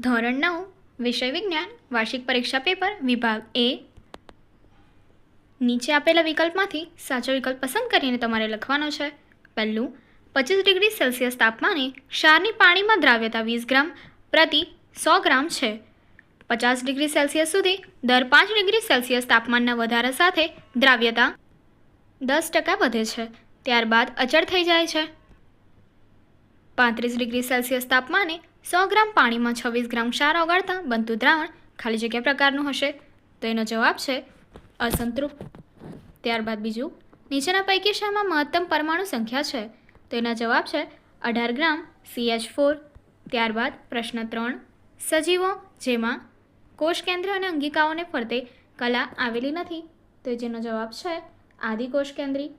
ધોરણ 9 વિષય વિજ્ઞાન વાર્ષિક પરીક્ષા પેપર વિભાગ એ. નીચે આપેલા વિકલ્પમાંથી સાચો વિકલ્પ પસંદ કરીને તમારે લખવાનો છે. પહેલું, 25 ડિગ્રી સેલ્સિયસ તાપમાને ક્ષારની પાણીમાં દ્રાવ્યતા 20 ગ્રામ પ્રતિ 100 ગ્રામ છે. 50 ડિગ્રી સેલ્સિયસ સુધી દર 5 ડિગ્રી સેલ્સિયસ તાપમાનના વધારા સાથે દ્રાવ્યતા 10% વધે છે, ત્યારબાદ અચળ થઈ જાય છે. 35 ડિગ્રી સેલ્સિયસ તાપમાને 100 ગ્રામ પાણીમાં 26 ગ્રામ ક્ષાર ઓગાળતા બનતું દ્રાવણ ખાલી જગ્યા પ્રકારનું હશે. તો એનો જવાબ છે અસંતૃપ્ત. ત્યારબાદ બીજું, નીચેના પૈકી શામાં મહત્તમ પરમાણુ સંખ્યા છે? તો એના જવાબ છે 18 ગ્રામ CH4. ત્યારબાદ પ્રશ્ન 3, સજીવો જેમાં કોષ કેન્દ્ર અને અંગિકાઓને ફરતે કલા આવેલી નથી. તો જેનો જવાબ છે આદિકોષ કેન્દ્રી.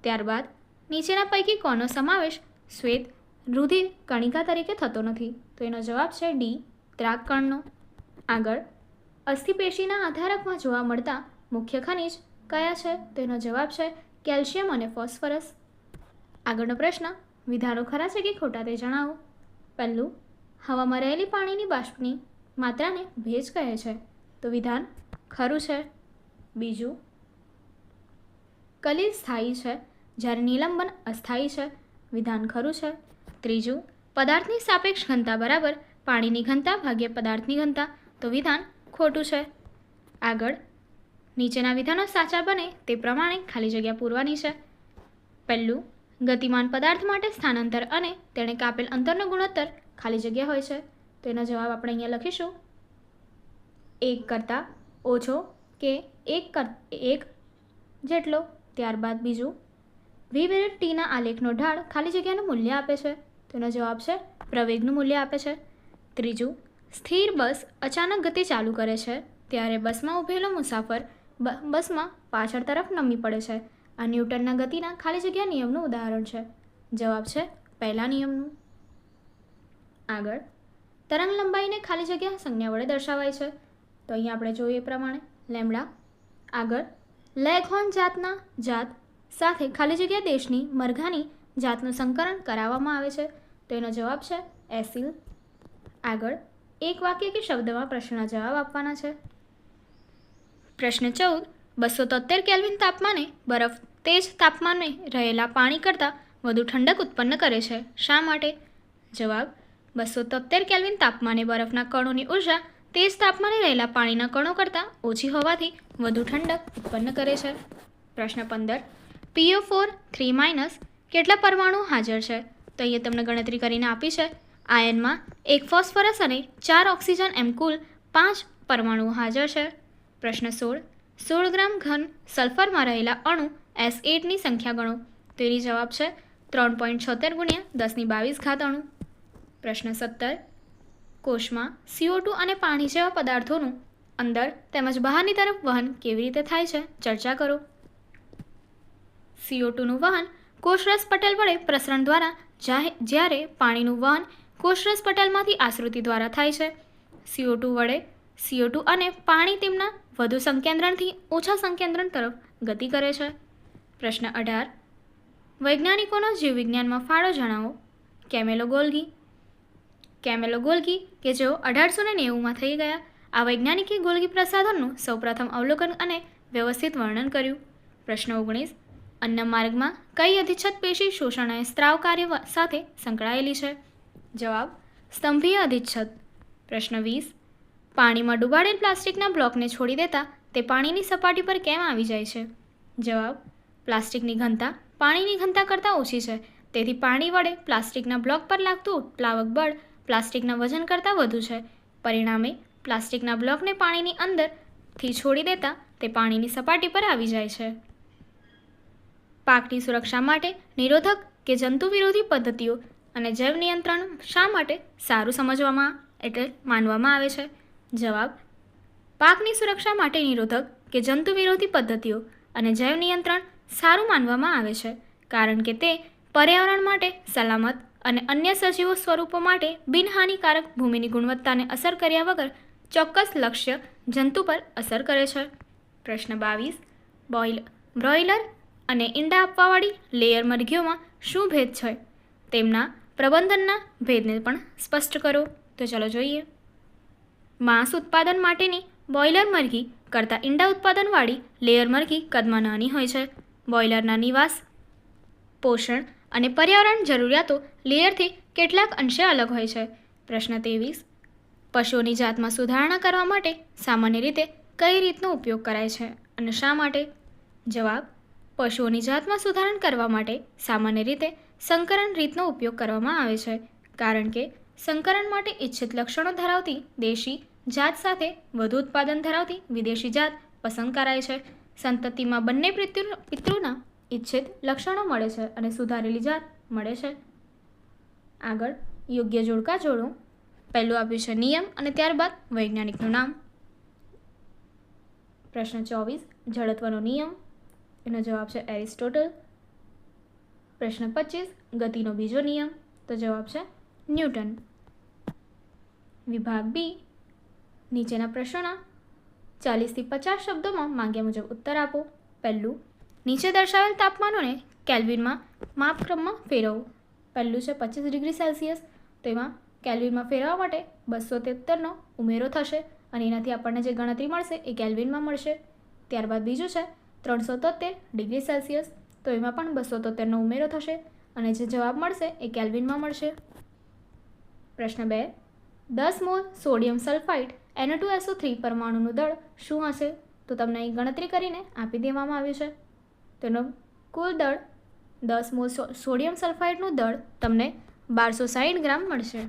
ત્યારબાદ નીચેના પૈકી કોનો સમાવેશ શ્વેત રુધિર કણિકા તરીકે થતો નથી? તો એનો જવાબ છે ડી, દ્રાગકણનો. આગળ, અસ્થિપેશીના આધારકમાં જોવા મળતા મુખ્ય ખનિજ કયા છે? તો એનો જવાબ છે કેલ્શિયમ અને ફોસ્ફરસ. આગળનો પ્રશ્ન, વિધાનો ખરા છે કે ખોટા તે જણાવો. પહેલું, હવામાં રહેલી પાણીની બાષ્પની માત્રાને ભેજ કહે છે. તો વિધાન ખરું છે. બીજું, કલિલ સ્થાયી છે જ્યારે નિલંબન અસ્થાયી છે. વિધાન ખરું છે. ત્રીજું, પદાર્થની સાપેક્ષ ઘનતા બરાબર પાણીની ઘનતા ભાગ્યા પદાર્થની ઘનતા. તો વિધાન ખોટું છે. આગળ, નીચેના વિધાનો સાચા બને તે પ્રમાણે ખાલી જગ્યા પૂરવાની છે. પહેલું, ગતિમાન પદાર્થ માટે સ્થાનાંતર અને તેણે કાપેલ અંતરનો ગુણોત્તર ખાલી જગ્યા હોય છે. તો એનો જવાબ આપણે અહીંયા લખીશું 1 કરતાં ઓછો કે 1 જેટલો. ત્યારબાદ બીજું, V/Tના આલેખનો ઢાળ ખાલી જગ્યાનું મૂલ્ય આપે છે. તો એનો જવાબ છે પ્રવેગનું મૂલ્ય આપે છે. ત્રીજું, સ્થિર બસ અચાનક ગતિ ચાલુ કરે છે ત્યારે બસમાં ઊભેલો મુસાફર બસમાં પાછળ તરફ નમી પડે છે. આ ન્યૂટનના ગતિના ખાલી જગ્યા નિયમનું ઉદાહરણ છે. જવાબ છે પહેલા નિયમનું. આગળ, તરંગ લંબાઈને ખાલી જગ્યા સંજ્ઞા વડે દર્શાવાય છે. તો અહીંયા આપણે જોઈએ એ પ્રમાણે લેમ્ડા. આગળ, લેઘોર્ન જાત સાથે ખાલી જગ્યા દેશની મરઘાની જાતનું સંકરણ કરાવવામાં આવે છે. તો એનો જવાબ છે એસિલ. આગળ, એક વાક્ય કે શબ્દમાં પ્રશ્નના જવાબ આપવાના છે. પ્રશ્ન 14, 273 કેલ્વિન તાપમાને બરફ તેજ તાપમાને રહેલા પાણી કરતાં વધુ ઠંડક ઉત્પન્ન કરે છે. શા માટે? જવાબ, 273 કેલ્વિન તાપમાને બરફના કણોની ઉર્જા તેજ તાપમાને રહેલા પાણીના કણો કરતાં ઓછી હોવાથી વધુ ઠંડક ઉત્પન્ન કરે છે. પ્રશ્ન 15, PO4 3- કેટલા પરમાણુ હાજર છે? તો અહીંયા તમને ગણતરી કરીને આપી છે. આયનમાં 1 ફોસ્ફરસ અને 4 ઓક્સિજન એમ કુલ 5 પરમાણુઓ હાજર છે. પ્રશ્ન 16 ગ્રામ ઘન સલ્ફરમાં રહેલા અણુ S8ની સંખ્યા ગણો. તો એની જવાબ છે 3.76 × 1022 અણુ. પ્રશ્ન 17, કોષમાં CO2 અને પાણી જેવા પદાર્થોનું અંદર તેમજ બહારની તરફ વહન કેવી રીતે થાય છે? ચર્ચા કરો. CO2નું વહન કોષરસ પટલ વડે પ્રસરણ દ્વારા, જ્યારે પાણીનું વહન કોષરસ પટલમાંથી આશ્રુતિ દ્વારા થાય છે. CO2 અને પાણી તેમના વધુ સંકેન્દ્રણથી ઓછા સંકેન્દ્રણ તરફ ગતિ કરે છે. પ્રશ્ન 18, વૈજ્ઞાનિકોનો જીવવિજ્ઞાનમાં ફાળો જણાવો. કેમેલો ગોલ્ગી કે જેઓ 1890માં થઈ ગયા. આ વૈજ્ઞાનિકે ગોલ્ગી પ્રસાધનનું સૌપ્રથમ અવલોકન અને વ્યવસ્થિત વર્ણન કર્યું. પ્રશ્ન 19, અન્ન માર્ગમાં કઈ અધિચ્છદ પેશી શોષણ અને સ્ત્રાવ કાર્ય સાથે સંકળાયેલી છે? જવાબ, સ્તંભીય અધિચ્છદ. પ્રશ્ન 20, પાણીમાં ડૂબાડેલ પ્લાસ્ટિકના બ્લોકને છોડી દેતા તે પાણીની સપાટી પર કેમ આવી જાય છે? જવાબ, પ્લાસ્ટિકની ઘનતા પાણીની ઘનતા કરતાં ઓછી છે, તેથી પાણી વડે પ્લાસ્ટિકના બ્લોક પર લાગતું ઉત્પ્લાવક બળ પ્લાસ્ટિકના વજન કરતાં વધુ છે. પરિણામે પ્લાસ્ટિકના બ્લોકને પાણીની અંદરથી છોડી દેતા તે પાણીની સપાટી પર આવી જાય છે. પાકની સુરક્ષા માટે નિરોધક કે જંતુ વિરોધી પદ્ધતિઓ અને જૈવ નિયંત્રણ શા માટે સારું માનવામાં આવે છે? જવાબ, પાકની સુરક્ષા માટે નિરોધક કે જંતુ વિરોધી પદ્ધતિઓ અને જૈવ નિયંત્રણ સારું માનવામાં આવે છે કારણ કે તે પર્યાવરણ માટે સલામત અને અન્ય સજીવો સ્વરૂપો માટે બિનહાનિકારક ભૂમિની ગુણવત્તાને અસર કર્યા વગર ચોક્કસ લક્ષ્ય જંતુ પર અસર કરે છે. પ્રશ્ન 22, બ્રોઇલર અને ઈંડા આપવાવાળી લેયર મરઘીઓમાં શું ભેદ છે? તેમના પ્રબંધનના ભેદને પણ સ્પષ્ટ કરો. તો ચાલો જોઈએ. માંસ ઉત્પાદન માટેની બોઇલર મરઘી કરતાં ઈંડા ઉત્પાદનવાળી લેયર મરઘી કદમાં નાની હોય છે. બોઇલરના નિવાસ, પોષણ અને પર્યાવરણ જરૂરિયાતો લેયરથી કેટલાક અંશે અલગ હોય છે. પ્રશ્ન 23. પશુઓની જાતમાં સુધારણા કરવા માટે સામાન્ય રીતે કઈ રીતનો ઉપયોગ કરાય છે અને શા માટે? જવાબ: પશુઓની જાતમાં સુધારણ કરવા માટે સામાન્ય રીતે સંકરણ રીતનો ઉપયોગ કરવામાં આવે છે, કારણ કે સંકરણ માટે ઇચ્છિત લક્ષણો ધરાવતી દેશી જાત સાથે વધુ ઉત્પાદન ધરાવતી વિદેશી જાત પસંદ કરાય છે. સંતતિમાં બંને પિતૃના ઇચ્છિત લક્ષણો મળે છે અને સુધારેલી જાત મળે છે. આગળ યોગ્ય જોડકા જોડો. પહેલું આપ્યું છે નિયમ અને ત્યારબાદ વૈજ્ઞાનિકનું નામ. પ્રશ્ન 24. જડત્વનો નિયમ. એનો જવાબ છે એરિસ્ટોટલ. પ્રશ્ન 25. ગતિનો બીજો નિયમ. તો જવાબ છે ન્યૂટન. વિભાગ બી. નીચેના પ્રશ્નોના 40 થી 50 શબ્દોમાં માંગ્યા મુજબ ઉત્તર આપો. પહેલું, નીચે દર્શાવેલ તાપમાનોને કેલ્વિનમાં માપક્રમમાં ફેરવો. પહેલું છે 25 ડિગ્રી સેલ્સિયસ. તો એમાં કેલ્વિનમાં ફેરવવા માટે 273નો ઉમેરો થશે અને એનાથી આપણને જે ગણતરી મળશે એ કેલ્વિનમાં મળશે. ત્યારબાદ બીજું છે 373 ડિગ્રી સેલ્સિયસ. તો એમાં પણ 273નો ઉમેરો થશે અને જે જવાબ મળશે એ કેલ્વિનમાં મળશે. પ્રશ્ન 2. 10 મોલ સોડિયમ સલ્ફાઇડ Na2SO3 પરમાણુનું દળ શું હશે? તો તમને અહીં ગણતરી કરીને આપી દેવામાં આવ્યું છે. તેનો કુલ દળ 10 મોલ સોડિયમ સલ્ફાઇડનું દળ તમને 1260 ગ્રામ મળશે.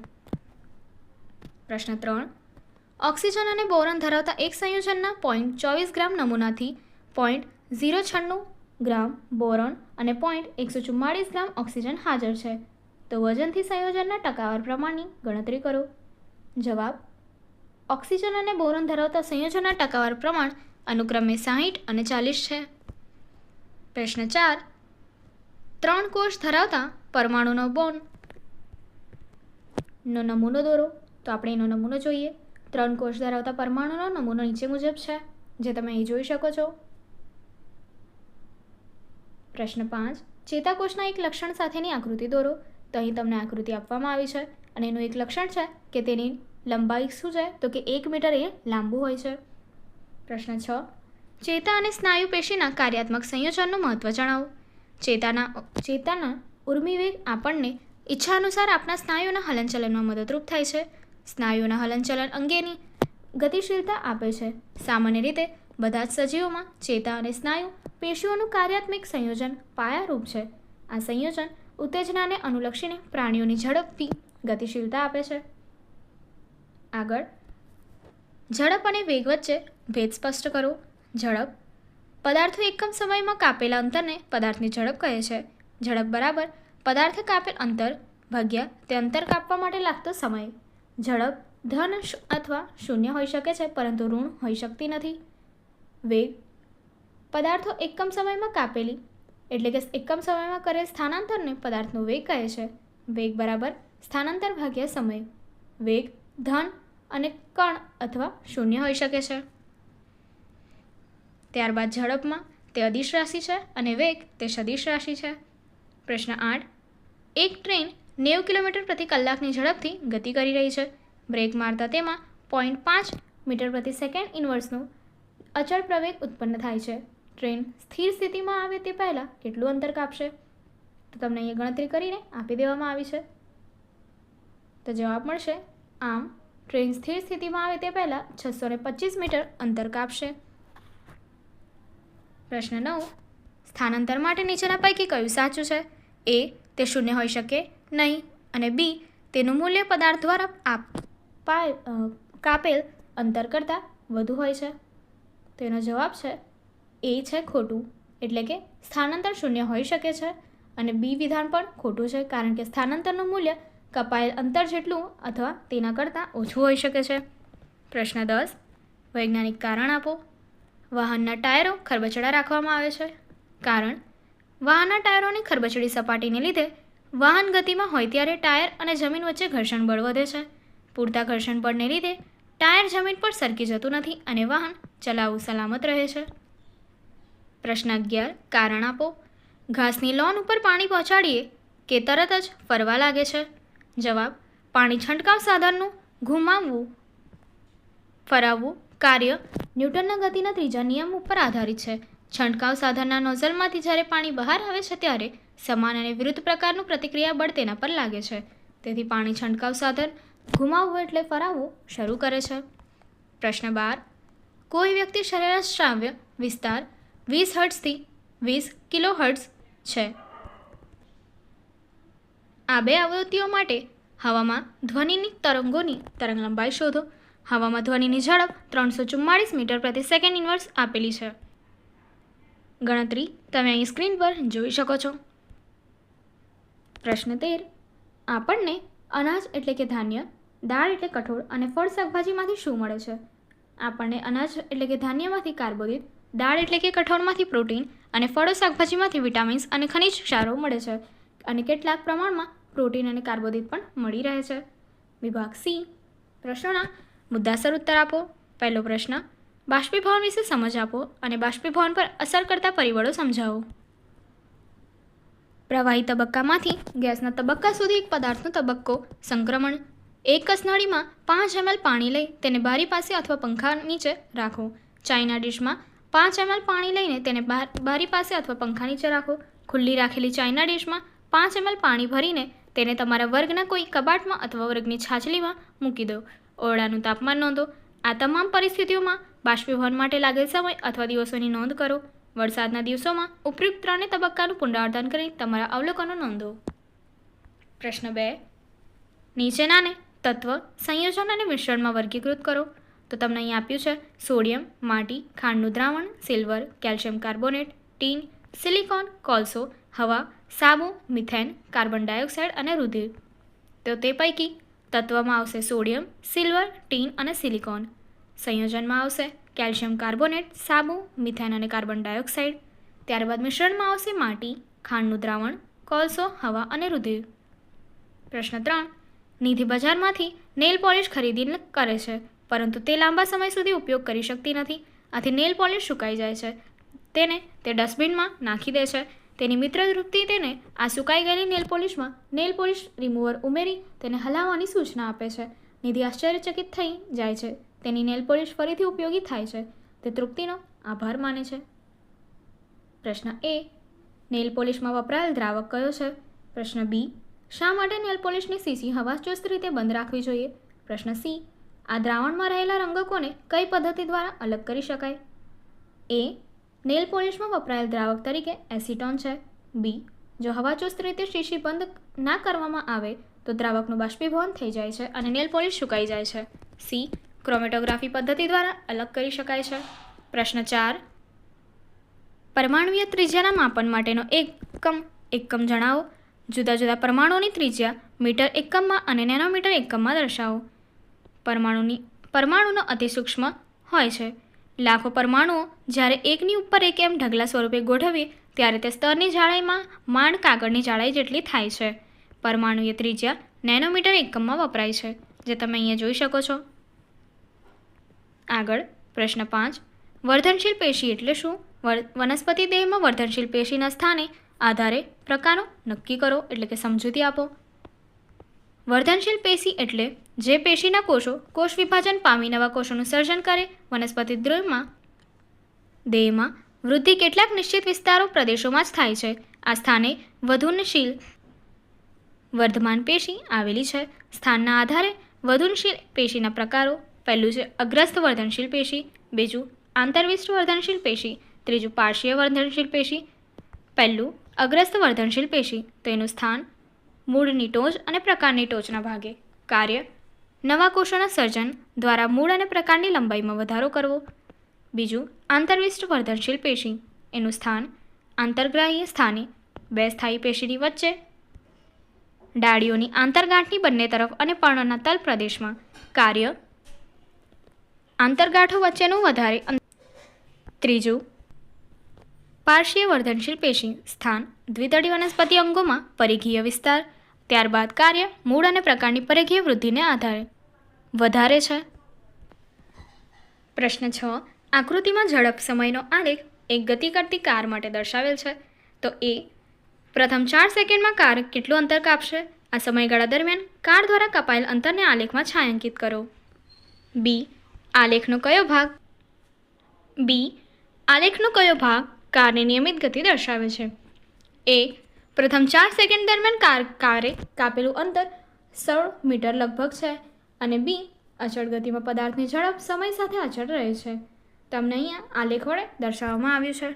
પ્રશ્ન 3. ઓક્સિજન અને બોરોન ધરાવતા એક સંયોજનના 0.24 ગ્રામ નમૂનાથી 0.096 ગ્રામ બોરોન અને 144 ગ્રામ ઓક્સિજન હાજર છે. તો વજનથી સંયોજનના ટકાવાર પ્રમાણની ગણતરી કરો. જવાબ: ઓક્સિજન અને બોરોન ધરાવતા સંયોજનના ટકાવાર પ્રમાણ અનુક્રમે 60 અને 40 છે. પ્રશ્ન 4. 3 કોષ ધરાવતા પરમાણુનો બોન્ડનો નમૂનો દોરો. તો આપણે એનો નમૂનો જોઈએ. 3 કોષ ધરાવતા પરમાણુનો નમૂનો નીચે મુજબ છે, જે તમે અહીં જોઈ શકો છો. પ્રશ્ન 5. ચેતાકોષના એક લક્ષણ સાથેની આકૃતિ દોરો. તો અહીં તમને આકૃતિ આપવામાં આવી છે અને એનું એક લક્ષણ છે કે તેની લંબાઈ શું છે? તો કે 1 મીટર એ લાંબુ હોય છે. પ્રશ્ન 6. ચેતા અને સ્નાયુ પેશીના કાર્યાત્મક સંયોજનનું મહત્વ જણાવો. ચેતાના ઉર્મિવેગ આપણને ઈચ્છા અનુસાર આપણા સ્નાયુના હલનચલનમાં મદદરૂપ થાય છે. સ્નાયુના હલનચલન અંગેની ગતિશીલતા આપે છે. સામાન્ય રીતે બધા જ સજીવોમાં ચેતા અને સ્નાયુ પેશીઓનું કાર્યાત્મક સંયોજન પાયારૂપ છે. આ સંયોજન ઉત્તેજનાને અનુલક્ષીને પ્રાણીઓની ઝડપથી ગતિશીલતા આપે છે. આગળ ઝડપ અને વેગ વચ્ચે ભેદ સ્પષ્ટ કરો. ઝડપ: પદાર્થો એકમ સમયમાં કાપેલા અંતરને પદાર્થની ઝડપ કહે છે. ઝડપ બરાબર પદાર્થે કાપેલ અંતર ભાગ્યા તે અંતર કાપવા માટે લાગતો સમય. ઝડપ ધન અથવા શૂન્ય હોઈ શકે છે, પરંતુ ઋણ હોઈ શકતી નથી. વેગ: પદાર્થો એકમ સમયમાં કાપેલી એટલે કે એકમ સમયમાં કરેલ સ્થાનાંતરને પદાર્થનો વેગ કહે છે. વેગ બરાબર સ્થાનાંતર ભાગ્યા સમય. વેગ ધન અને કણ અથવા શૂન્ય હોઈ શકે છે. ત્યારબાદ ઝડપમાં તે અદિશ રાશિ છે અને વેગ તે સદિશ રાશિ છે. પ્રશ્ન 8. એક ટ્રેન 90 કિલોમીટર પ્રતિ કલાકની ઝડપથી ગતિ કરી રહી છે. બ્રેક મારતા તેમાં 0.5 મીટર પ્રતિ સેકન્ડ ઇન્વર્સનું અચળ પ્રવેગ ઉત્પન્ન થાય છે. ટ્રેન સ્થિર સ્થિતિમાં આવે તે પહેલાં કેટલું અંતર કાપશે? તો તમને અહીંયા ગણતરી કરીને આપી દેવામાં આવી છે. તો જવાબ મળશે આમ ટ્રેન સ્થિર સ્થિતિમાં આવે તે પહેલાં 625 મીટર અંતર કાપશે. પ્રશ્ન 9. સ્થાનાંતર માટે નીચેના પૈકી કયું સાચું છે? એ. તે શૂન્ય હોઈ શકે નહીં અને બી. તેનું મૂલ્ય પદાર્થ દ્વારા કાપેલ અંતર કરતાં વધુ હોય છે. તેનો જવાબ છે એ છે ખોટું, એટલે કે સ્થાનાંતર શૂન્ય હોઈ શકે છે અને બી વિધાન પણ ખોટું છે, કારણ કે સ્થાનાંતરનું મૂલ્ય કપાયેલ અંતર જેટલું અથવા તેના કરતાં ઓછું હોઈ શકે છે. પ્રશ્ન 10. વૈજ્ઞાનિક કારણ આપો. વાહનના ટાયરો ખરબચડા રાખવામાં આવે છે. કારણ: વાહનના ટાયરોની ખરબચડી સપાટીને લીધે વાહન ગતિમાં હોય ત્યારે ટાયર અને જમીન વચ્ચે ઘર્ષણ બળ વધે છે. પૂરતા ઘર્ષણ બળને લીધે ટાયર જમીન પર સરકી જતું નથી અને વાહન ચલાવવું સલામત રહે છે. પ્રશ્ન 11. કારણ આપો. ઘાસની લોન ઉપર પાણી પહોંચાડીએ કે તરત જ ફરવા લાગે છે? જવાબ: પાણી છંટકાવ સાધનનું ઘુમાવવું ફરાવવું કાર્ય ન્યૂટનના ગતિના ત્રીજા નિયમ ઉપર આધારિત છે. છંટકાવ સાધનના નોઝલમાંથી જ્યારે પાણી બહાર આવે છે ત્યારે સમાન અને વિરુદ્ધ પ્રકારનું પ્રતિક્રિયા બળ તેના પર લાગે છે. તેથી પાણી છંટકાવ સાધન ઘુમાવવું એટલે ફરાવવું શરૂ કરે છે. પ્રશ્ન 12. કોઈ વ્યક્તિ સરેરાશ શ્રાવ્ય વિસ્તાર 20 હર્ટ્ઝથી 20 કિલોહર્ટ્ઝ છે. આ બે આવૃત્તિઓ માટે હવામાં ધ્વનિની તરંગોની તરંગલંબાઈ શોધો. હવામાં ધ્વનિની ઝડપ 344 મીટર પ્રતિ સેકન્ડ ઇન્વર્સ આપેલી છે. ગણતરી તમે અહીં સ્ક્રીન પર જોઈ શકો છો. પ્રશ્ન 13. આપણને અનાજ એટલે કે ધાન્ય, દાળ એટલે કઠોળ અને ફળ શાકભાજીમાંથી શું મળે છે? આપણને અનાજ એટલે કે ધાન્યમાંથી કાર્બોદિત, દાળ એટલે કે કઠોળમાંથી પ્રોટીન અને ફળો શાકભાજીમાંથી વિટામિન્સ અને ખનિજ ક્ષારો મળે છે અને કેટલાક પ્રમાણમાં પ્રોટીન અને કાર્બોદિત પણ મળી રહે છે. વિભાગ સી. પ્રશ્નોના મુદ્દાસર ઉત્તર આપો. પહેલો પ્રશ્ન, બાષ્પીભવન વિશે સમજ આપો અને બાષ્પીભવન પર અસર કરતા પરિબળો સમજાવો. પ્રવાહી તબક્કામાંથી ગેસના તબક્કા સુધી એક પદાર્થનો તબક્કો સંક્રમણ. એક કસનળીમાં 5 ml પાણી લઈ તેને બારી પાસે અથવા પંખા નીચે રાખો. ચાઈના ડીશમાં 5 ml પાણી લઈને તેને બારી પાસે અથવા પંખા નીચે રાખો. ખુલ્લી રાખેલી ચાઈના ડીશમાં 5 ml પાણી ભરીને તેને તમારા વર્ગના કોઈ કબાટમાં અથવા વર્ગની છાજલીમાં મૂકી દો. ઓરડાનું તાપમાન નોંધો. આ તમામ પરિસ્થિતિઓમાં બાષ્પીભવન માટે લાગેલ સમય અથવા દિવસોની નોંધ કરો. વરસાદના દિવસોમાં ઉપયુક્ત 3 તબક્કાનું પુનરાવર્તન કરી તમારા અવલોકનો નોંધો. પ્રશ્ન 2. નીચેનાને તત્વ, સંયોજન અને મિશ્રણમાં વર્ગીકૃત કરો. તો તમને અહીં આપ્યું છે સોડિયમ, માટી, ખાંડનું દ્રાવણ, silver, calcium carbonate, tin, silicon, કોલસો, હવા, સાબુ, મિથેન, કાર્બન ડાયોક્સાઇડ અને રુધિર. તો તે પૈકી તત્વમાં આવશે સોડિયમ, સિલ્વર, ટીન અને સિલિકોન. સંયોજનમાં આવશે કેલ્શિયમ કાર્બોનેટ, સાબુ, મિથેન અને કાર્બન ડાયોક્સાઇડ. ત્યારબાદ મિશ્રણમાં આવશે માટી, ખાંડનું દ્રાવણ, કોલસો, હવા અને રુધિર. પ્રશ્ન 3. નિધિ બજારમાંથી નેલ પોલિશ ખરીદી કરે છે, પરંતુ તે લાંબા સમય સુધી ઉપયોગ કરી શકતી નથી. આથી નેલ પોલિશ સુકાઈ જાય છે. તેને તે ડસ્ટબિનમાં નાખી દે છે. તેની મિત્ર વૃત્તિ તેને આ સુકાઈ ગયેલી નેલ પોલિશમાં નેલ પોલિશ રિમૂવર ઉમેરી તેને હલાવવાની સૂચના આપે છે. નિધિ આશ્ચર્યચકિત થઈ જાય છે. તેની નેલ પોલિશ ફરીથી ઉપયોગી થાય છે. તે તૃપ્તિનો આભાર માને છે. પ્રશ્ન A. નેલ પોલિશમાં વપરાયેલ દ્રાવક કયો છે? પ્રશ્ન B. શા માટે નેલ પોલિશની સીસી હવાચુસ્ત રીતે બંધ રાખવી જોઈએ? પ્રશ્ન C. આ દ્રાવણમાં રહેલા રંગકોને કઈ પદ્ધતિ દ્વારા અલગ કરી શકાય? A. નેલ પોલિશમાં વપરાયેલ દ્રાવક તરીકે એસિટોન છે. B. જો હવાચુસ્ત રીતે શીશી બંધ ના કરવામાં આવે તો દ્રાવકનું બાષ્પીભવન થઈ જાય છે અને નેલ પોલિશ સુકાઈ જાય છે. C. ક્રોમેટોગ્રાફી પદ્ધતિ દ્વારા અલગ કરી શકાય છે. પ્રશ્ન 4. પરમાણુય ત્રિજ્યાના માપન માટેનો એકમ જણાવો. જુદા જુદા પરમાણુઓની ત્રિજ્યા મીટર એકમમાં અને નેનોમીટર એકમમાં દર્શાવો. પરમાણુનો અતિ સૂક્ષ્મ હોય છે. લાખો પરમાણુઓ જ્યારે એકની ઉપર એક એમ ઢગલા સ્વરૂપે ગોઠવીએ ત્યારે તે સ્તરની જાડાઈમાં માંડ કાગળની જાડાઈ જેટલી થાય છે. પરમાણુય ત્રિજ્યા નેનોમીટર એકમમાં વપરાય છે, જે તમે અહીંયા જોઈ શકો છો. આગળ પ્રશ્ન 5. વર્ધનશીલ પેશી એટલે શું? વનસ્પતિ દેહમાં વર્ધનશીલ પેશીના સ્થાને આધારે પ્રકારો નક્કી કરો, એટલે કે સમજૂતી આપો. વર્ધનશીલ પેશી એટલે જે પેશીના કોષો કોષ વિભાજન પામી નવા કોષોનું સર્જન કરે. વનસ્પતિ દેહમાં વૃદ્ધિ કેટલાક નિશ્ચિત વિસ્તારો પ્રદેશોમાં જ થાય છે. આ સ્થાને વધુનશીલ વર્ધમાન પેશી આવેલી છે. સ્થાનના આધારે વધુનશીલ પેશીના પ્રકારો. પહેલું છે અગ્રસ્થ વર્ધનશીલ પેશી, બીજું આંતરવિષ્ટ વર્ધનશીલ પેશી, ત્રીજું પાર્શ્વીય વર્ધનશીલ પેશી. પહેલું અગ્રસ્થ વર્ધનશીલ પેશી, તો એનું સ્થાન મૂળની ટોચ અને પ્રકારની ટોચના ભાગે. કાર્ય નવા કોષોના સર્જન દ્વારા મૂળ અને પ્રકારની લંબાઈમાં વધારો કરવો. બીજું આંતરવિષ્ટ વર્ધનશીલ પેશી, એનું સ્થાન આંતરગ્રાહી સ્થાને બે સ્થાયી પેશીની વચ્ચે, ડાળીઓની આંતરગાંઠની બંને તરફ અને પર્ણના તલ પ્રદેશમાં. કાર્ય આંતરગાંઠો વચ્ચેનું વધારે. ત્રીજું પાર્શ્વીય વર્ધનશીલ પેશી, સ્થાન દ્વિદળી વનસ્પતિ અંગોમાં પરિઘીય વિસ્તાર. ત્યારબાદ કાર્ય મૂળ અને પ્રકારની પરિઘીય વૃદ્ધિને આધારે વધારે છે. પ્રશ્ન 6. આકૃતિમાં ઝડપ સમયનો આલેખ એક ગતિ કરતી કાર માટે દર્શાવેલ છે. તો A. પ્રથમ 4 સેકન્ડમાં કાર કેટલું અંતર કાપશે? આ સમયગાળા દરમિયાન કાર દ્વારા કપાયેલ અંતરને આલેખમાં છાંયાંકિત કરો. B. આલેખનો કયો ભાગ? બી. આલેખનો કયો ભાગ કારની નિયમિત ગતિ દર્શાવે છે? એ. પ્રથમ 4 સેકન્ડ દરમિયાન કારે કાપેલું અંતર 16 મીટર લગભગ છે અને બી. અચળ ગતિમાં પદાર્થની ઝડપ સમય સાથે અચળ રહે છે. તમને અહીંયા આલેખ વડે દર્શાવવામાં આવ્યું છે.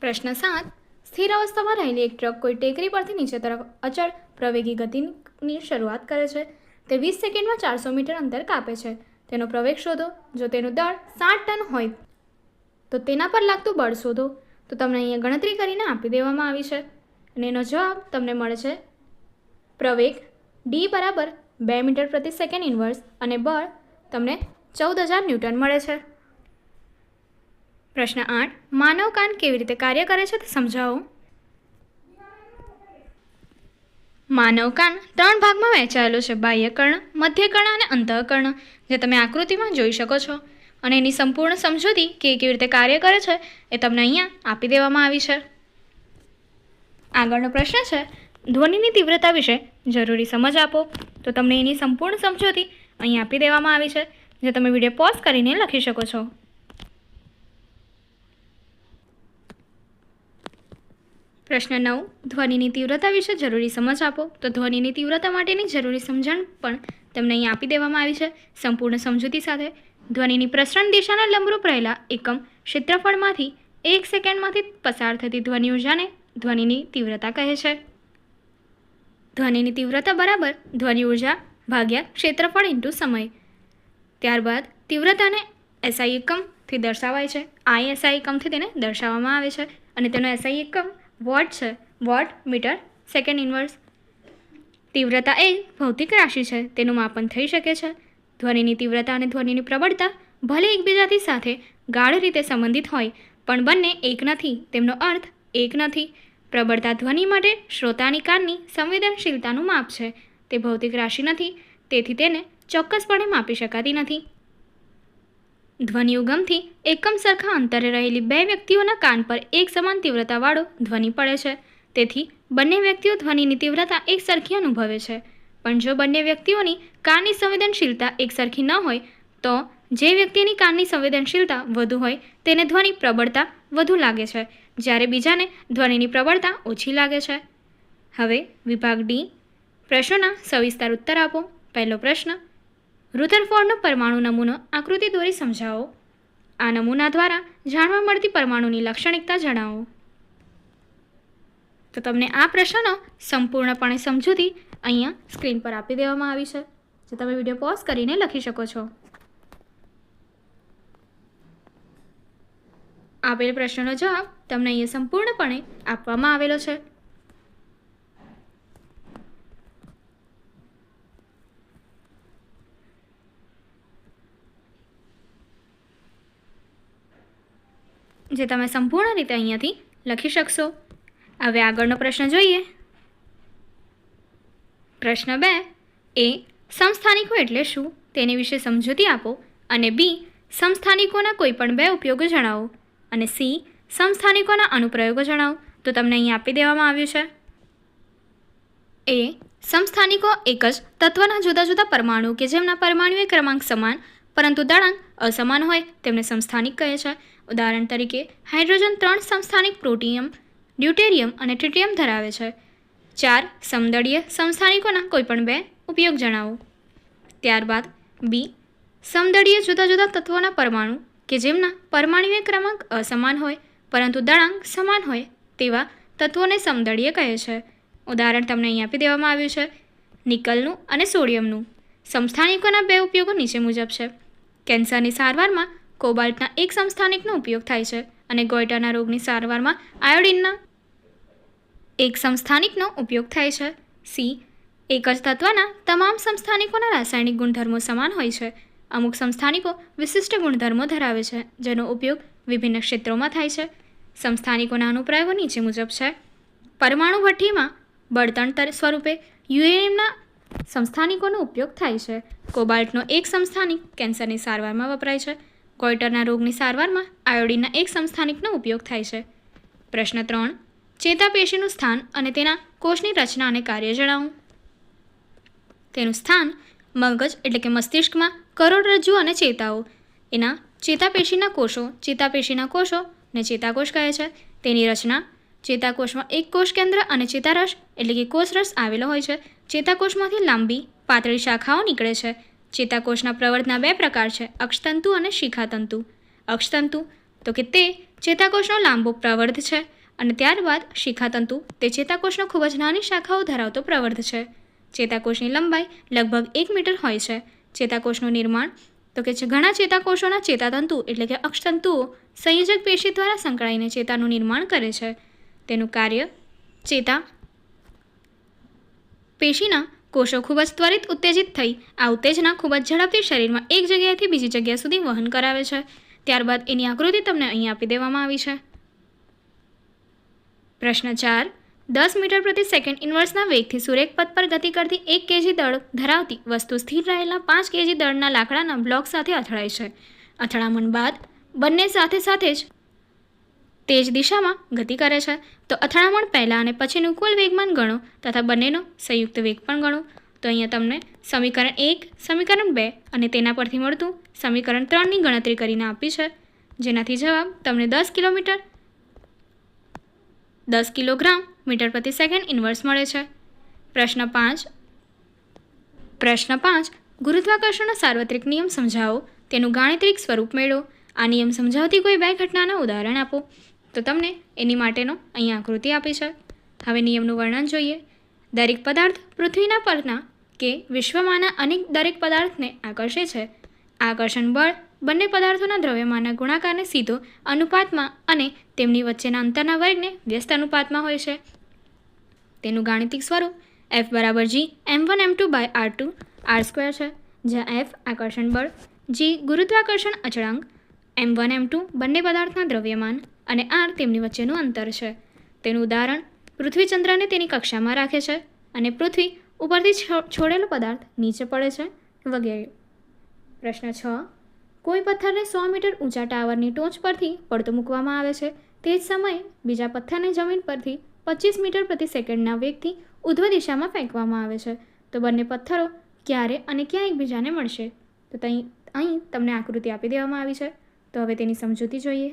પ્રશ્ન 7. સ્થિર અવસ્થામાં રહેલી એક ટ્રક કોઈ ટેકરી પરથી નીચે તરફ અચળ પ્રવેગી ગતિની શરૂઆત કરે છે. તે 20 સેકન્ડમાં 400 મીટર અંતર કાપે છે. તેનો પ્રવેગ શોધો. જો તેનું દળ 60 ટન હોય તો તેના પર લાગતું બળ શોધો. તો તમને અહીંયા ગણતરી કરીને આપી દેવામાં આવી છે અને એનો જવાબ તમને મળે છે પ્રવેગ ડી બરાબર 2 મીટર પ્રતિ સેકન્ડ ઇન્વર્સ અને બળ તમને 14,000 ન્યૂટન મળે છે. પ્રશ્ન 8. માનવ કાન કેવી રીતે કાર્ય કરે છે તે સમજાવો. માનવ કાન 3 ભાગમાં વહેંચાયેલો છે: બાહ્યકર્ણ, મધ્યકર્ણ અને અંતઃકર્ણ, જે તમે આકૃતિમાં જોઈ શકો છો. અને એની સંપૂર્ણ સમજૂતી કે કેવી રીતે કાર્ય કરે છે એ તમને અહીંયા આપી દેવામાં આવી છે. આગળનો પ્રશ્ન છે ધ્વનિની તીવ્રતા વિશે જરૂરી સમજ આપો. તો તમને એની સંપૂર્ણ સમજૂતી અહીં આપી દેવામાં આવી છે, જે તમે વિડીયો પોઝ કરીને લખી શકો છો. પ્રશ્ન 9. ધ્વનિની તીવ્રતા વિશે જરૂરી સમજ આપો. તો ધ્વનિની તીવ્રતા માટેની જરૂરી સમજણ પણ તમને અહીં આપી દેવામાં આવી છે સંપૂર્ણ સમજૂતી સાથે. ધ્વનિની પ્રસરણ દિશાના લંબરૂપ રહેલા એકમ ક્ષેત્રફળમાંથી 1 સેકન્ડમાંથી પસાર થતી ધ્વનિ ઉર્જાને ધ્વનિની તીવ્રતા કહે છે. ધ્વનિની તીવ્રતા બરાબર ધ્વનિ ઉર્જા ભાગ્યા ક્ષેત્રફળ ઇન્ટુ સમય. ત્યારબાદ તીવ્રતાને એસઆઈ એકમથી દર્શાવાય છે. આઈએસઆઈ એકમથી તેને દર્શાવવામાં આવે છે અને તેનો એસઆઈ એકમ વોટ છે. Watt meter second inverse. તીવ્રતા એ ભૌતિક રાશિ છે, તેનું માપન થઈ શકે છે. ધ્વનિની તીવ્રતા અને ધ્વનિની પ્રબળતા ભલે એકબીજાથી સાથે ગાઢ રીતે સંબંધિત હોય પણ બંને એક નથી. તેમનો અર્થ એક નથી. પ્રબળતા ધ્વનિ માટે શ્રોતાની કાનની સંવેદનશીલતાનું માપ છે. તે ભૌતિક રાશિ નથી, તેથી તેને ચોક્કસપણે માપી શકાતી નથી. ધ્વનિ ઉગમથી એકમ સરખા અંતરે રહેલી 2 વ્યક્તિઓના કાન પર એક સમાન તીવ્રતાવાળો ધ્વનિ પડે છે. તેથી બંને વ્યક્તિઓ ધ્વનિની તીવ્રતા એક સરખી અનુભવે છે. પણ જો બંને વ્યક્તિઓની કાનની સંવેદનશીલતા એક સરખી ન હોય તો જે વ્યક્તિની કાનની સંવેદનશીલતા વધુ હોય તેને ધ્વનિ પ્રબળતા વધુ લાગે છે, જ્યારે બીજાને ધ્વનિની પ્રબળતા ઓછી લાગે છે. હવે વિભાગ ડી. પ્રશ્નોના સવિસ્તાર ઉત્તર આપો. પહેલો પ્રશ્ન. રુધરફોર્ડનો પરમાણુ નમૂનો આકૃતિ દોરી સમજાવો. આ નમૂના દ્વારા જાણવા મળતી પરમાણુની લાક્ષણિકતા જણાવો. તો તમને આ પ્રશ્નનો સંપૂર્ણપણે સમજૂતી અહીંયા સ્ક્રીન પર આપી દેવામાં આવી છે, જે તમે વિડીયો પોઝ કરીને લખી શકો છો. આપેલ પ્રશ્નનો જવાબ તમને અહીંયા સંપૂર્ણપણે આપવામાં આવેલો છે. જે તમે સંપૂર્ણ રીતે અહીંયાથી લખી શકશો. હવે આગળનો પ્રશ્ન જોઈએ. પ્રશ્ન 2. એ. સમસ્થાનિકો એટલે શું તેની વિશે સમજૂતી આપો અને બી. સમસ્થાનિકોના કોઈપણ 2 ઉપયોગો જણાવો અને સી. સમસ્થાનિકોના અનુપ્રયોગો જણાવો. તો તમને અહીં આપી દેવામાં આવ્યું છે. એ. સમસ્થાનિકો એક જ તત્વના જુદા જુદા પરમાણુ કે જેમના પરમાણુય ક્રમાંક સમાન પરંતુ દળાંક અસમાન હોય તેમને સમસ્થાનિક કહે છે. ઉદાહરણ તરીકે હાઇડ્રોજન 3 સમસ્થાનિક પ્રોટિયમ, ડ્યુટેરિયમ અને ટ્રિટિયમ ધરાવે છે. 4 સમદળીય સમસ્થાનિકોના કોઈપણ 2 ઉપયોગ જણાવો. ત્યારબાદ બી. સમદળીય જુદા જુદા તત્વોના પરમાણુ કે જેમના પરમાણુય ક્રમાંક અસમાન હોય પરંતુ દળાંક સમાન હોય તેવા તત્વોને સમદળીય કહે છે. ઉદાહરણ તમને અહીં આપી દેવામાં આવ્યું છે. નિકલનું અને સોડિયમનું. સમસ્થાનિકોના 2 ઉપયોગો નીચે મુજબ છે. કેન્સરની સારવારમાં કોબાલ્ટના એક સમસ્થાનિકનો ઉપયોગ થાય છે અને ગોઈટરના રોગની સારવારમાં આયોડિનના એક સમસ્થાનિકનો ઉપયોગ થાય છે. સી. એક જ તત્વના તમામ સમસ્થાનિકોના રાસાયણિક ગુણધર્મો સમાન હોય છે. અમુક સમસ્થાનિકો વિશિષ્ટ ગુણધર્મો ધરાવે છે જેનો ઉપયોગ વિભિન્ન ક્ષેત્રોમાં થાય છે. સમસ્થાનિકોના અનુપ્રયોગો નીચે મુજબ છે. પરમાણુ ભઠ્ઠીમાં બળતણ સ્વરૂપે યુરેનિયમના સમસ્થાનિકોનો ઉપયોગ થાય છે. કોબાલ્ટનો એક સમસ્થાનિક કેન્સરની સારવારમાં વપરાય છે. ગોઈટરના રોગની સારવારમાં આયોડિનના એક સમસ્થાનિકનો ઉપયોગ થાય છે. પ્રશ્ન 3. ચેતાપેશીનું સ્થાન અને તેના કોષની રચના અને કાર્ય જણાવો. તેનું સ્થાન મગજ એટલે કે મસ્તિષ્કમાં કરોડરજ્જુ અને ચેતાઓ, એના ચેતાપેશીના કોષો ને ચેતાકોષ કહે છે. તેની રચના: ચેતાકોષમાં એક કોષ કેન્દ્ર અને ચેતારસ એટલે કે કોષરસ આવેલો હોય છે. ચેતાકોષમાંથી લાંબી પાતળી શાખાઓ નીકળે છે. ચેતાકોષના પ્રવર્તના 2 પ્રકાર છે: અક્ષતંતુ અને શિખાતંતુ. અક્ષતંતુ તો કે તે ચેતાકોષનો લાંબો પ્રવર્ધ છે, અને ત્યારબાદ શિખાતંતુ તે ચેતાકોષનો ખૂબ જ નાની શાખાઓ ધરાવતો પ્રવર્ધ છે. ચેતાકોષની લંબાઈ લગભગ 1 મીટર હોય છે. ચેતાકોષનું નિર્માણ તો કે ઘણા ચેતાકોષોના ચેતાતંતુ એટલે કે અક્ષતંતુઓ સંયોજક પેશી દ્વારા સંકળાઈને ચેતાનું નિર્માણ કરે છે. તેનું કાર્ય: ચેતા પેશીના કોષો ખૂબ જ ત્વરિત ઉત્તેજિત થઈ આ ઉત્તેજના ખૂબ જ ઝડપથી શરીરમાં એક જગ્યાએથી બીજી જગ્યા સુધી વહન કરાવે છે. ત્યારબાદ એની આકૃતિ તમને અહીં આપી દેવામાં આવી છે. પ્રશ્ન 4. 10 મીટર પ્રતિ સેકન્ડ ઇન્વર્સના વેગથી સુરેખ પથ પર ગતિ કરતી 1 kg દળ ધરાવતી વસ્તુ સ્થિર રહેલા 5 kg દળના લાકડાના બ્લોક સાથે અથડાય છે. અથડામણ બાદ બંને સાથે જ તે જ દિશામાં ગતિ કરે છે. તો અથડામણ પહેલાં અને પછીનું કુલ વેગમાન ગણો તથા બંનેનો સંયુક્ત વેગ પણ ગણો. તો અહીંયા તમને સમીકરણ 1, સમીકરણ 2 અને તેના પરથી મળતું સમીકરણ 3ની ગણતરી કરીને આપી છે, જેનાથી જવાબ તમને 10 કિલોગ્રામ મીટર પ્રતિ સેકન્ડ ઇન્વર્સ મળે છે. પ્રશ્ન 5. ગુરુત્વાકર્ષણનો સાર્વત્રિક નિયમ સમજાવો, તેનું ગાણિતિક સ્વરૂપ મેળવો. આ નિયમ સમજાવતી કોઈ 2 ઘટનાના ઉદાહરણ આપો. તો તમને એની માટેનો અહીં આકૃતિ આપી છે. હવે નિયમનું વર્ણન જોઈએ. દરેક પદાર્થ પૃથ્વીના પરના કે વિશ્વમાંના દરેક પદાર્થને આકર્ષે છે. આકર્ષણ બળ બંને પદાર્થોના દ્રવ્યમાનના ગુણાકારને સીધો અનુપાતમાં અને તેમની વચ્ચેના અંતરના વર્ગને વ્યસ્ત અનુપાતમાં હોય છે. તેનું ગાણિતિક સ્વરૂપ F = G m1m2/r2 r2 છે, જ્યાં F આકર્ષણ બળ, G ગુરુત્વાકર્ષણ અચળાંક, m1 m2 બંને પદાર્થના દ્રવ્યમાન અને r તેમની વચ્ચેનું અંતર છે. તેનું ઉદાહરણ: પૃથ્વી ચંદ્રને તેની કક્ષામાં રાખે છે અને પૃથ્વી ઉપરથી છોડેલો પદાર્થ નીચે પડે છે, વગેરે. પ્રશ્ન 6. કોઈ પથ્થરને 100 મીટર ઊંચા ટાવરની ટોચ પરથી પડતો મૂકવામાં આવે છે. તે જ સમયે બીજા પથ્થરને જમીન પરથી 25 મીટર પ્રતિ સેકન્ડના વેગથી ઉધ્વ દિશામાં ફેંકવામાં આવે છે. તો બંને પથ્થરો ક્યારે અને ક્યાં એકબીજાને મળશે? તો અહીં તમને આકૃતિ આપી દેવામાં આવી છે. તો હવે તેની સમજૂતી જોઈએ.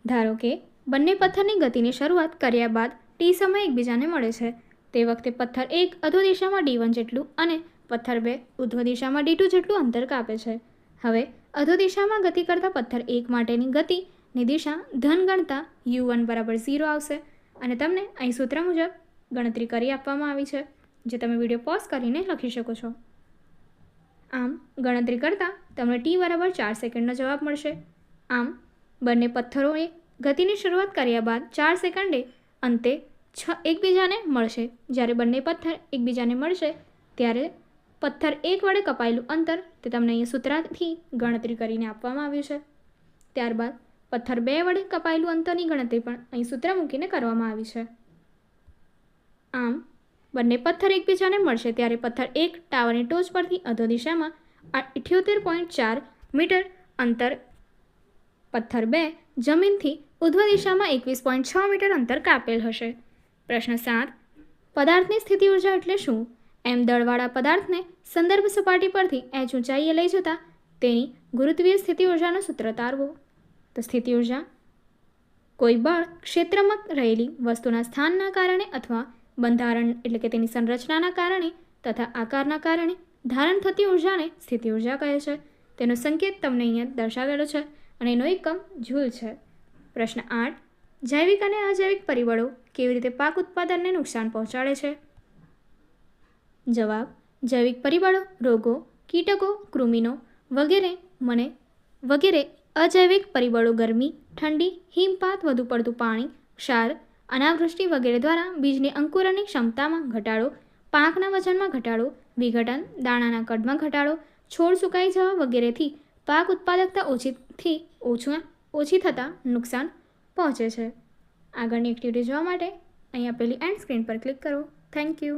ધારો કે બંને પથ્થરની ગતિની શરૂઆત કર્યા બાદ t સમય એકબીજાને મળે છે. તે વખતે પથ્થર 1 અધો દિશામાં d1 જેટલું અને પથ્થર 2 ઉધ્વ દિશામાં d2 જેટલું અંતર કાપે છે. હવે અધો દિશામાં ગતિ કરતા પથ્થર 1 માટેની ગતિની દિશા ધન ગણતા u1 = 0 આવશે, અને તમને અહીં સૂત્ર મુજબ ગણતરી કરી આપવામાં આવી છે, જે તમે વિડીયો પોઝ કરીને લખી શકો છો. આમ ગણતરી કરતાં તમને t = 4 સેકન્ડનો જવાબ મળશે. આમ બંને પથ્થરોએ ગતિની શરૂઆત કર્યા બાદ 4 સેકન્ડે અંતે એકબીજાને મળશે. જ્યારે બંને પથ્થર એકબીજાને મળશે ત્યારે પથ્થર 1 વડે કપાયેલું અંતર તે તમને અહીં સૂત્રથી ગણતરી કરીને આપવામાં આવ્યું છે. ત્યારબાદ પથ્થર 2 વડે કપાયેલું અંતરની ગણતરી પણ અહીં સૂત્ર મૂકીને કરવામાં આવી છે. આમ બંને પથ્થર એકબીજાને મળશે ત્યારે પથ્થર 1 ટાવરની ટોચ પરથી અધો દિશામાં 78.4 મીટર અંતર, પથ્થર 2 જમીનથી ઉધ્વ દિશામાં 21.6 મીટર અંતર કાપેલ હશે. પ્રશ્ન 7. પદાર્થની સ્થિતિ ઉર્જા એટલે શું? એમ દળવાળા પદાર્થને સંદર્ભ સપાટી પરથી h ઊંચાઈએ લઈ જતા તેની ગુરુત્વીય સ્થિતિ ઉર્જાનો સૂત્ર તારવો. તો સ્થિતિ ઉર્જા કોઈ બળ ક્ષેત્રમાં રહેલી વસ્તુના સ્થાનના કારણે અથવા બંધારણ એટલે કે તેની સંરચનાના કારણે તથા આકારના કારણે ધારણ થતી ઉર્જાને સ્થિતિ ઉર્જા કહે છે. તેનો સંકેત તમને અહીંયા દર્શાવેલો છે અને એનો એકમ જૂલ છે. પ્રશ્ન 8. જૈવિક અને અજૈવિક પરિબળો કેવી રીતે પાક ઉત્પાદનને નુકસાન પહોંચાડે છે? જવાબ: જૈવિક પરિબળો રોગો, કીટકો, કૃમિનો વગેરે. અજૈવિક પરિબળો ગરમી, ઠંડી, હિમપાત, વધુ પડતું પાણી, ક્ષાર, અનાવૃષ્ટિ વગેરે દ્વારા બીજની અંકુરણની ક્ષમતામાં ઘટાડો, પાકના વજનમાં ઘટાડો, વિઘટન, દાણાના કદમાં ઘટાડો, છોડ સુકાઈ જવા વગેરેથી પાક ઉત્પાદકતા ઓછી થતાં નુકસાન પહોંચે છે. આગળની એક્ટિવિટી જોવા માટે અહીં આપેલી એન્ડ સ્ક્રીન પર ક્લિક કરો. Thank you.